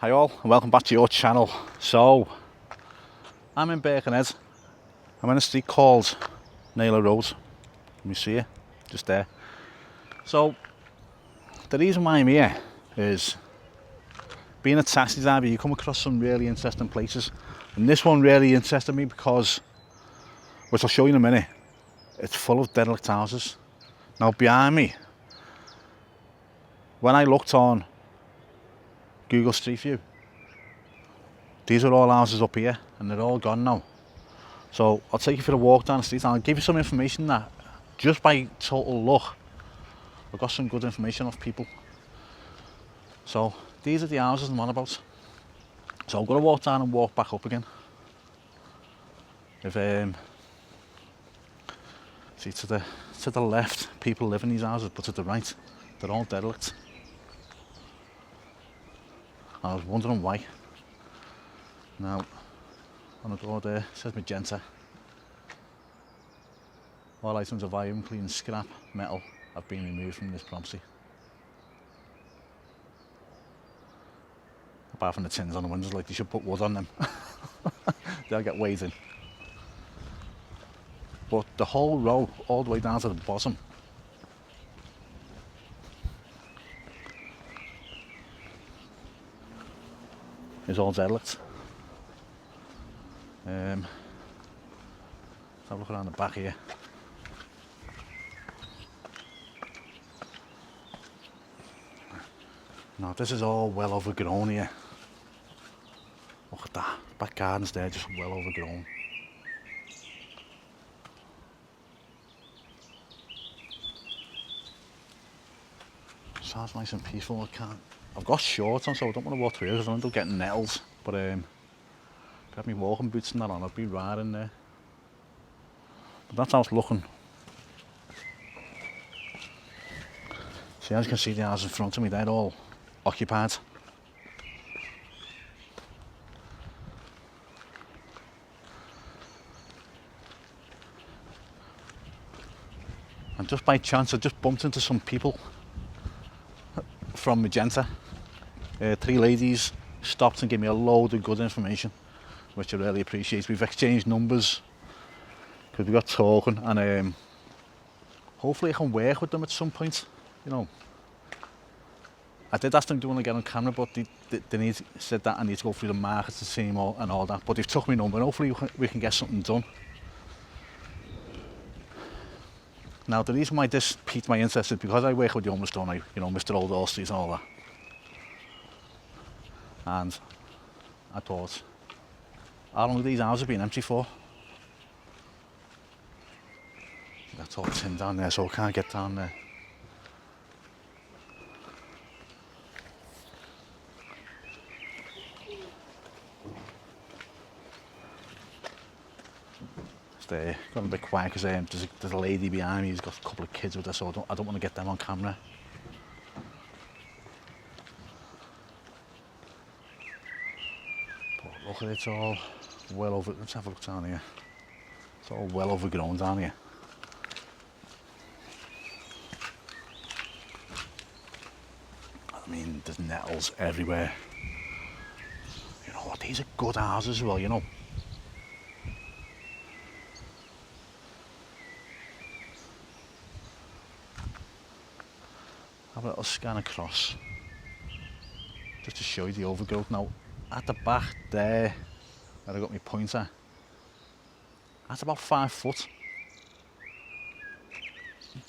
Hi all, and welcome back to your channel. So, I'm in Birkenhead. I'm in a street called Naylor Road. Let me see it, just there. So, the reason why I'm here is, being a taxi driver, you come across some really interesting places. And this one really interested me because, which I'll show you in a minute, it's full of derelict houses. Now behind me, when I looked on Google Street View, these are all houses up here and they're all gone now. So I'll take you for a walk down the street and I'll give you some information that, just by total luck, I've got some good information off people. So these are the houses I'm on about. So I'm going to walk down and walk back up again. If see, to the left, people live in these houses, but to the right, they're all derelict. And I was wondering why. Now, on the door there, it says magenta. All items of iron, clean scrap, metal have been removed from this property. Apart from the tins on the windows, like they should put wood on them. They'll get weighed in. But the whole row, all the way down to the bottom, is all derelict. Let's have a look around the back here. Now this is all well overgrown here. Look at that, back gardens there, just well overgrown. Sounds nice and peaceful. I've got shorts on, so I don't want to walk through because I'll end up getting nettles. But if I had my walking boots and that on, I'd be right in there. But that's how it's looking. See, as you can see, the houses in front of me, they're all occupied. And just by chance, I just bumped into some people from Magenta. 3 ladies stopped and gave me a load of good information, which I really appreciate. We've exchanged numbers because we got talking, and hopefully I can work with them at some point. You know, I did ask them, do you want to get on camera, but they said that I need to go through the marketing team and all that. But they've took my number, and hopefully we can get something done. Now, the reason why this piqued my interest is because I work with the homeless, don't I? You know, Mr. Old All Street and all that. And I thought, how long have these houses been empty for? That's all tin down there, so I can't get down there. There, got a bit quiet because there's a lady behind me who's got a couple of kids with her, so I don't want to get them on camera. But look at it, it's all well over. Let's have a look down here. It's all well overgrown down here. I mean, there's nettles everywhere. You know what? These are good houses as well, you know. Have a little scan across just to show you the overgrowth. Now at the back there where I got my pointer, that's about 5 foot.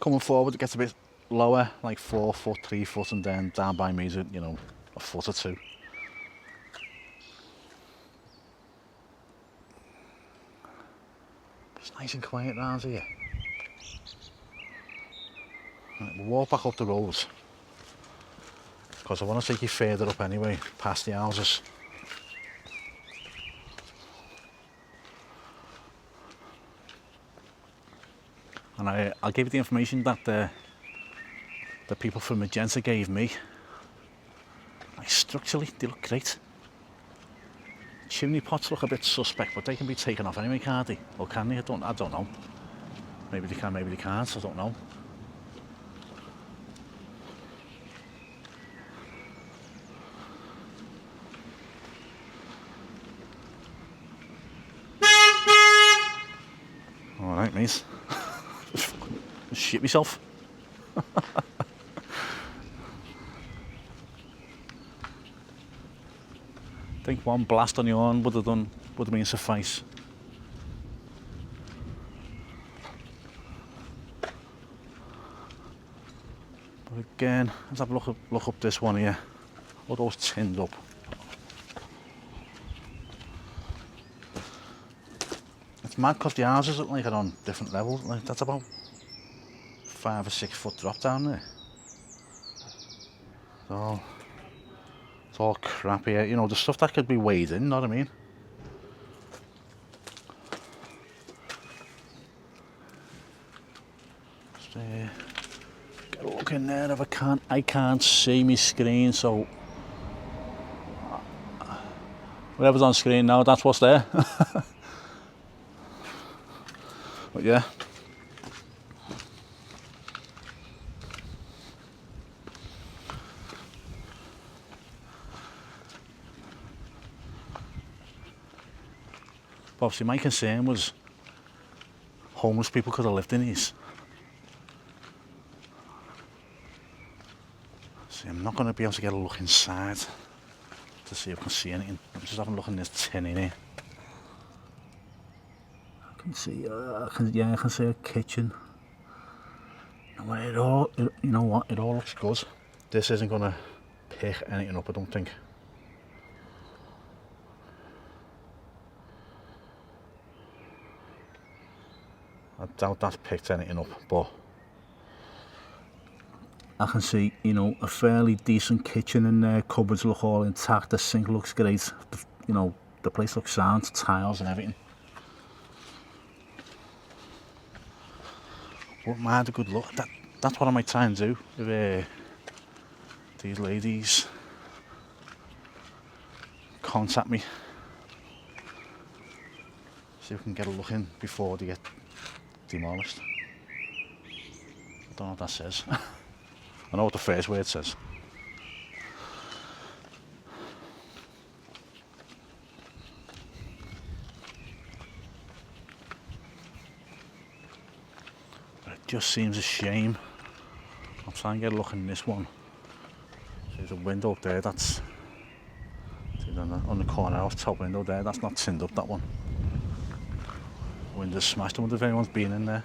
Coming forward it gets a bit lower, like 4 foot, 3 foot, and then down by me is, you know, a foot or 2. It's nice and quiet around here. Right, we'll walk back up the road because I want to take you further up anyway, past the houses. And I'll give you the information that the people from Magenta gave me. Like, structurally, they look great. Chimney pots look a bit suspect, but they can be taken off anyway, can't they? Or can they? I don't know. Maybe they can, maybe they can't, I don't know. Alright, mate. Just shit myself. I think one blast on the horn would have been suffice. But again, let's have a look up this one here. All those tinned up. It's mad because the houses are on different levels. Like that's about 5 or 6 foot drop down there. So it's all crap here. You know, the stuff that could be weighed in, you know what I mean? Just get a look in there if I can't see my screen, so whatever's on screen now, that's what's there. But yeah. But obviously my concern was homeless people could have lived in these. See, I'm not going to be able to get a look inside to see if I can see anything. I'm just having a look in this tin in here. I can see, I can see a kitchen. And it all, you know what? It all looks good. This isn't going to pick anything up, I don't think. I doubt that's picked anything up, but I can see, you know, a fairly decent kitchen in there. Cupboards look all intact. The sink looks great. You know, the place looks sound, tiles and everything. Wouldn't mind a good look. That's what I might try and do with these ladies contact me. See if we can get a look in before they get demolished. I don't know what that says. I know what the first word says. But it just seems a shame. I'll try and get a look in this one. There's a window up there that's on the corner of the top window there. That's not tinned up, that one. Window's smashed. I wonder if anyone's been in there.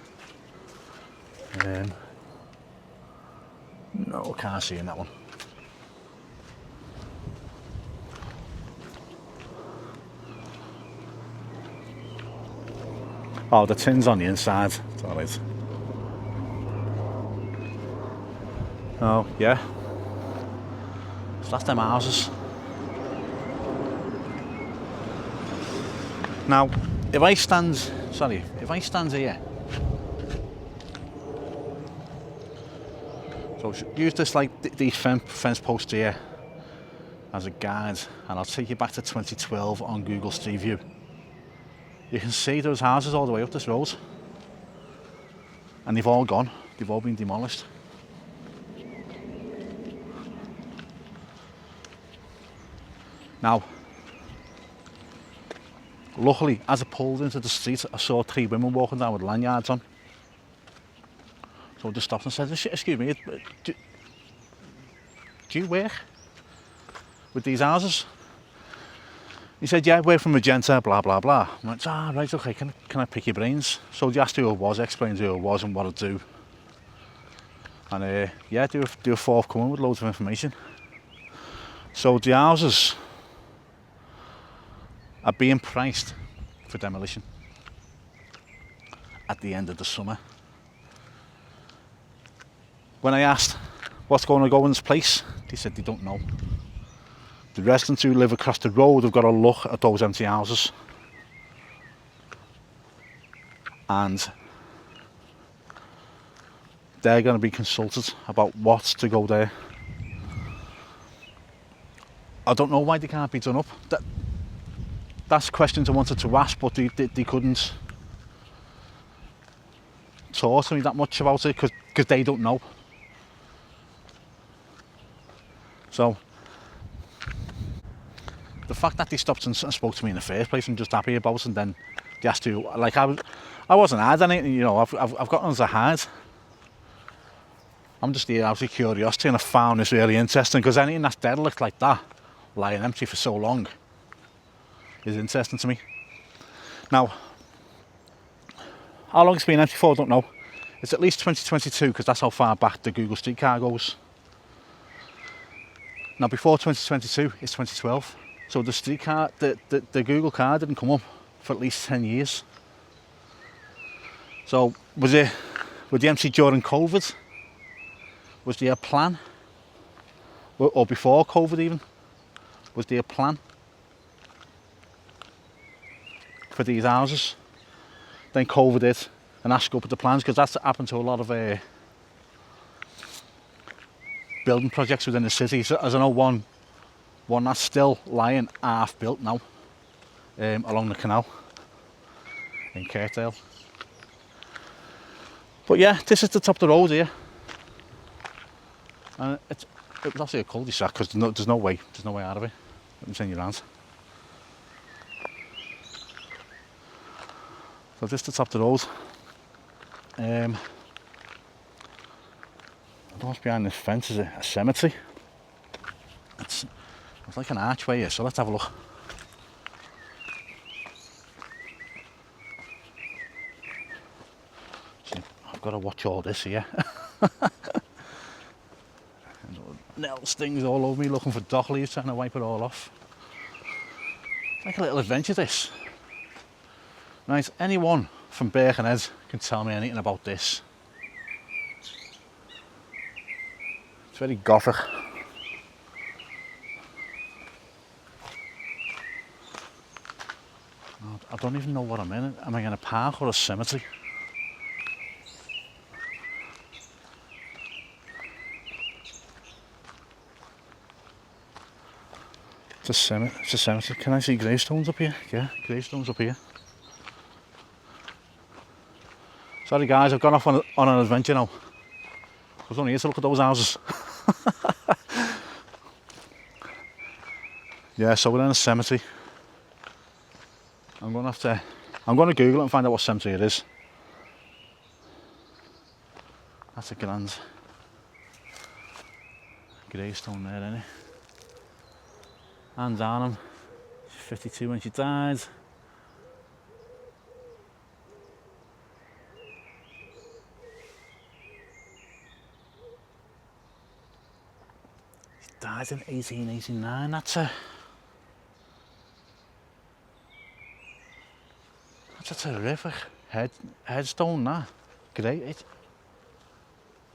No, can't see in that one. Oh, the tin's on the inside. It's alright. Oh, yeah. So that's them houses. Now, if I stand here, so use this like these fence posts here as a guide, and I'll take you back to 2012 on Google Street View. You can see those houses all the way up this road, and they've all gone. They've all been demolished. Now, luckily, as I pulled into the street, I saw 3 women walking down with lanyards on. So I just stopped and said, excuse me, do you work with these houses? He said, yeah, I work for Magenta, blah, blah, blah. I went, right, okay, can I pick your brains? So they asked who I was, I explained who I was and what I do. And yeah, do a forthcoming with loads of information. So the houses are being priced for demolition at the end of the summer. When I asked what's going to go in this place, they said they don't know. The residents who live across the road have got to look at those empty houses and they're going to be consulted about what's to go there. I don't know why they can't be done up. That's questions I wanted to ask, but they couldn't talk to me that much about it because they don't know. So the fact that they stopped and spoke to me in the first place, I'm just happy about, and then They has to, like I wasn't hard on it, you know, I've got on to hard. I'm just here out of curiosity, and I found this really interesting, because anything that's derelict like that, lying empty for so long, is interesting to me. Now, how long it's been empty for, I don't know. It's at least 2022, because that's how far back the Google Streetcar goes. Now, before 2022, it's 2012. So the streetcar, the Google car didn't come up for at least 10 years. So were they empty during COVID? Was there a plan? Or before COVID even? Was there a plan for these houses? Then COVID hit and that scuppered the plans, because that's happened to a lot of building projects within the city. So as I know, one that's still lying half built now, along the canal in Kirkdale. But yeah, this is the top of the road here, and it was actually a cul-de-sac, because there's no way out of it. Let me send you around. So this is the top of the road. I don't know what's behind this fence. Is it a cemetery? It's like an archway here, so let's have a look. See, I've got to watch all this here. Nail stings all over me, looking for dock leaves, trying to wipe it all off. Like a little adventure, this. Right, anyone from Birkenhead can tell me anything about this. It's very gothic. I don't even know what I'm in. Am I in a park or a cemetery? It's a cemetery. Can I see gravestones up here? Yeah, gravestones up here. Sorry guys, I've gone off on an adventure now. I was only here to look at those houses. Yeah, so we're in a cemetery. I'm going to Google it and find out what cemetery it is. That's a grand gravestone there, isn't it? Anne's Arnhem, 52 when she died. She died in 1889. That's a terrific headstone, that. Great.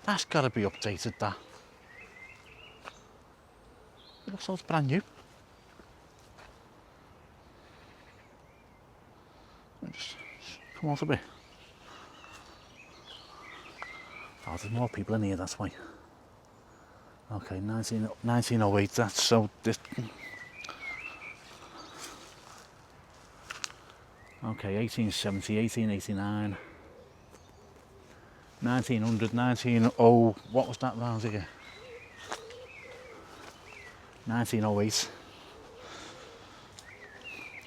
That's got to be updated, that. It looks like it's brand new. Just come off a bit. Oh, there's more people in here, that's why. Okay, 1908, that's so this. Okay, 1870, 1889, 1900, 1900, what was that round here? 1908.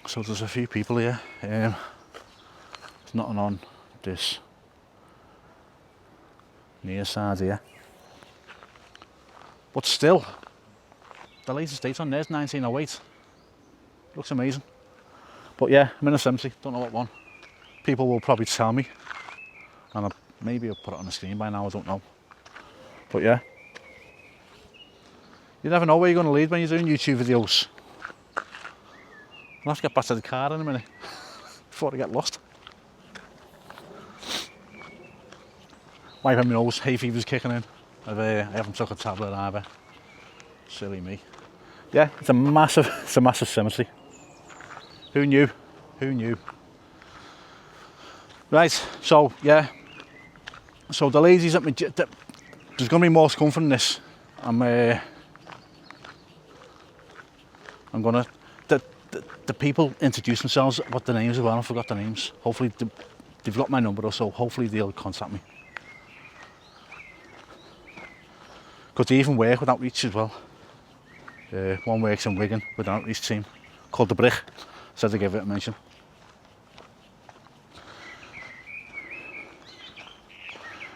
So there's a few people here. There's nothing on this near side here. But still, the latest date on there's 1908. Looks amazing. But yeah, I'm in a cemetery, don't know what one. People will probably tell me, and maybe I'll put it on the screen by now, I don't know. But yeah, you never know where you're going to lead when you're doing YouTube videos. I'll have to get back to the car in a minute before I get lost. Wiping my nose, hay fever's kicking in. I haven't took a tablet either. Silly me. Yeah, it's a massive cemetery. Who knew? Who knew? Right, so yeah. So the ladies at my there's going to be more to come from this. I'm gonna the people introduce themselves, what the names are. Well, I forgot the names. Hopefully they've got my number, or so hopefully they'll contact me. Because they even work with outreach as well. One works in Wigan with an outreach team called the Brick. Said to give it a mention.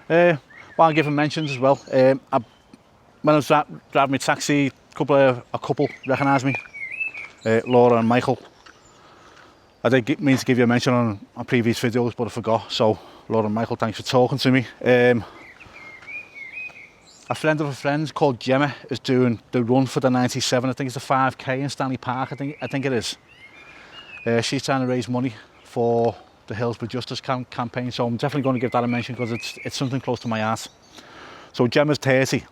While I'm giving mentions as well, when I was driving my taxi, a couple recognised me, Laura and Michael. I did mean to give you a mention on previous videos, but I forgot. So Laura and Michael, thanks for talking to me. A friend of a friend called Gemma is doing the run for the 97. I think it's the 5k in Stanley Park. I think it is. She's trying to raise money for the Hillsborough Justice campaign, so I'm definitely going to give that a mention because it's something close to my heart. So Gemma's 30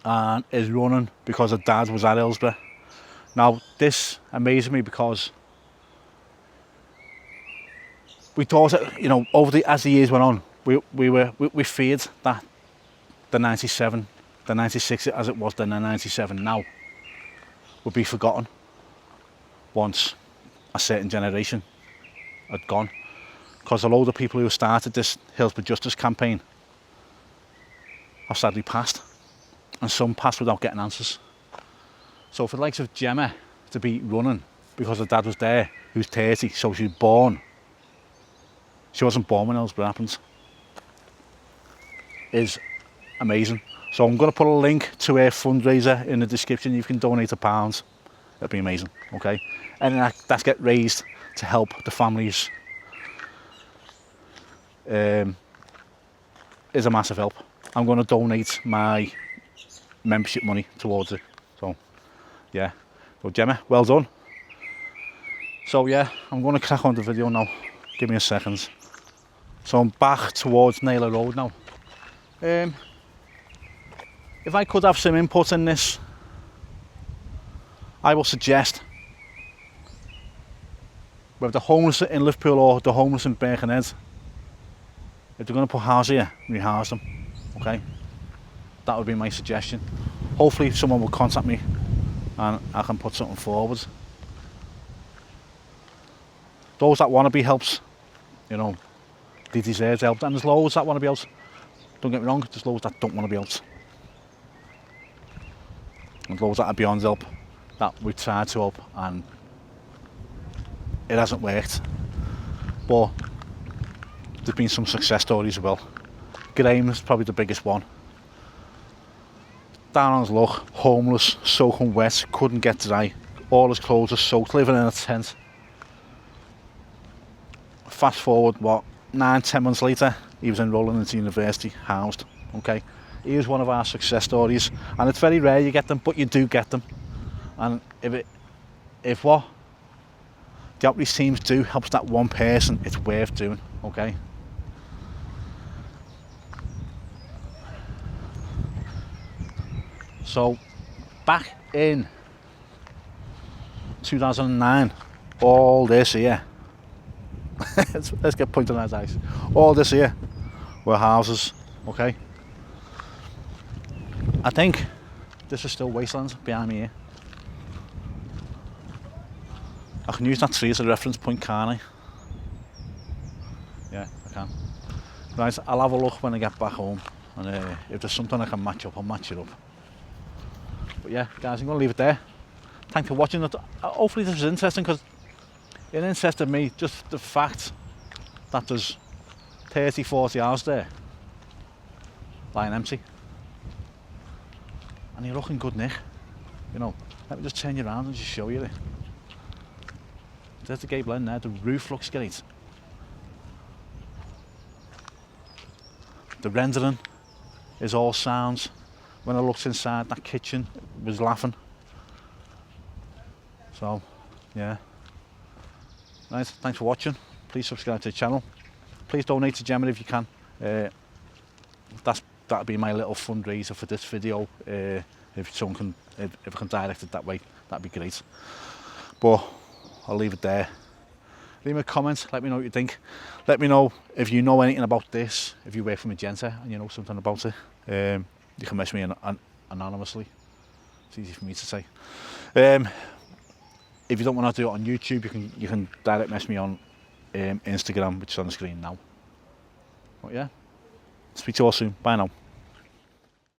and is running because her dad was at Hillsborough. Now this amazes me because we thought that, you know, as the years went on, we feared that the 97, the 96 as it was then, the 97 now would be forgotten once a certain generation had gone, because a load of people who started this Hillsborough Justice campaign have sadly passed, and some passed without getting answers. So for the likes of Gemma to be running because her dad was there, who's 30, so she wasn't born when Hillsborough happened, is amazing. So I'm going to put a link to her fundraiser in the description. You can donate £1. That'd be amazing, okay? And that's get raised to help the families. Is a massive help. I'm going to donate my membership money towards it. So yeah, so Gemma, well done. So yeah, I'm going to crack on the video now. Give me a second. So I'm back towards Naylor Road now. If I could have some input in this, I will suggest, whether the homeless in Liverpool or the homeless in Birkenhead, if they're going to put houses here, rehouse them, okay? That would be my suggestion. Hopefully someone will contact me and I can put something forward. Those that want to be helped, you know, they deserve help, and there's loads that want to be helped. Don't get me wrong, there's loads that don't want to be helped. And those that are beyond help, that we've tried to help and it hasn't worked. But there's been some success stories as well. Graham's probably the biggest one. Down on his luck, homeless, soaking wet, couldn't get dry. All his clothes are soaked, living in a tent. Fast forward, what, 9-10 months later, he was enrolling into university, housed, okay? He was one of our success stories, and it's very rare you get them, but you do get them. And if what the outreach teams do helps that one person, it's worth doing, okay? So back in 2009, all this here, let's get pointed on that eyes. All this here were houses, okay? I think this is still wasteland behind me here. I can use that tree as a reference point, can't I? Yeah, I can. Right, I'll have a look when I get back home, and if there's something I can match up, I'll match it up. But yeah, guys, I'm going to leave it there. Thanks for watching. Hopefully this was interesting, because it interested me, just the fact that there's 30-40 hours there lying empty. And you're looking good, Nick. You know, let me just turn you around and just show you it. There's the gable end there, the roof looks great. The rendering is all sounds. When I looked inside that kitchen, it was laughing. So, yeah. Right, thanks for watching. Please subscribe to the channel. Please donate to Gemma if you can. That'll be my little fundraiser for this video. If someone can, if I can direct it that way, that'd be great. But I'll leave it there. Leave me a comment, let me know what you think. Let me know if you know anything about this, if you work for Magenta and you know something about it. You can message me anonymously. It's easy for me to say. If you don't want to do it on YouTube, you can direct message me on Instagram, which is on the screen now. But yeah, speak to you all soon. Bye now.